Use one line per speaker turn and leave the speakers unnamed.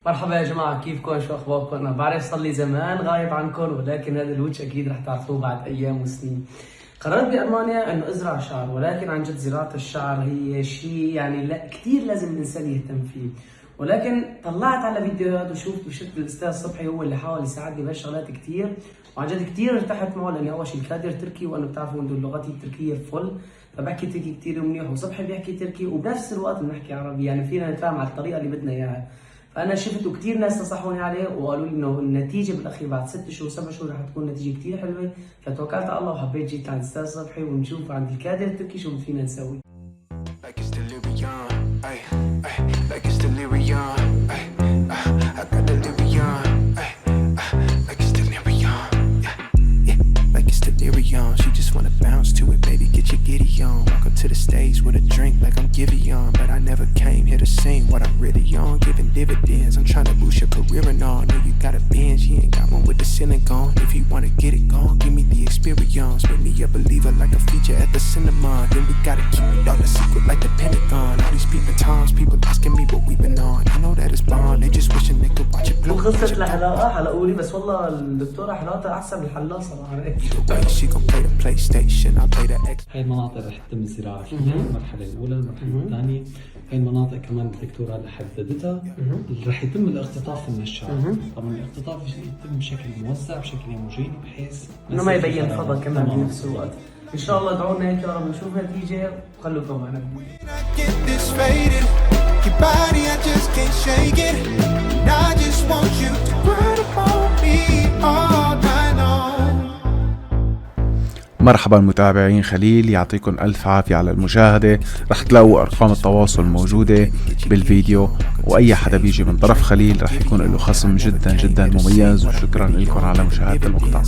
مرحبا يا جماعة، كيفكم؟ شو أخباركم؟ أنا بعرف صار لي زمان غايب عنكم، ولكن هذا الوجه أكيد رح تعرفوه بعد أيام وسنين. قررت بألمانيا إنه أزرع شعر، ولكن عن جد زراعة الشعر هي شيء يعني لا كثير لازم الإنسان يهتم فيه. ولكن طلعت على فيديوهات وشفت الأستاذ صبحي هو اللي حاول يساعدني بهالشغلات كثير، وعن جد كثير ارتحت معه لأني أول شيء كادر تركي، وأنه بتعرفوا إنه لغتي التركية فل، فبحكي تركي كثير منيح، وصبحي بيحكي تركي وبنفس الوقت بنحكي عربي، يعني فينا نتفاهم على الطريقة اللي بدنا إياها. فانا شفت وكثير ناس نصحوني عليه وقالوا لي انه النتيجه بالاخير بعد 6 شهور 7 شهور رح تكون نتيجه كثير حلوه، فتوكلت على الله وحبيت جيت عند الاستاذ صبحي ونشوف عند الكادر التركي شو فينا نسوي.
She just wanna bounce to it, baby, get your giddy on. Walk up to the stage with a drink like I'm Giveon. But I never came here to sing what I'm really on. Giving dividends, I'm trying to boost your career and all. Know you got a binge, you ain't got one with the ceiling gone. If you wanna get it gone, give me the experience. Make me a believer like a feature at the cinema. Then we gotta keep it all a secret like the Pentagon. All these people times, people asking me what we've been on. You know that it's blonde, they just wishing they could watch it blue.
وخلصت الحلاقة حلقوا لي، بس والله الدكتورة حلاقتها أحسن من الحلاق صراحة.
She gon' play the PlayStation, I'll play the X.
هاي المناطق رح تتم الزراعة فيها، المرحلة الأولى، المرحلة الثانية. هاي المناطق كمان الدكتورة اللي حددتها رح يتم الاقتطاف من الشعر. طبعا الاقتطاف يتم بشكل موزع بشكل هوموجيني بحيث
إنه ما يبين فضل كمان بنفس الوقت. إن شاء الله ادعوا لنا هيك يا رب نشوف نتيجة، وخلوكم معنا.
Your body, I just can't shake it. And I just want you to grind upon me all night long.
مرحبا متابعين خليل، يعطيكم ألف عافية على المشاهدة. رح تلاقوا أرقام التواصل موجودة بالفيديو، وأي حدا بيجي من طرف خليل رح يكون له خصم جدا جدا مميز. وشكرا لكم على مشاهدة المقطع.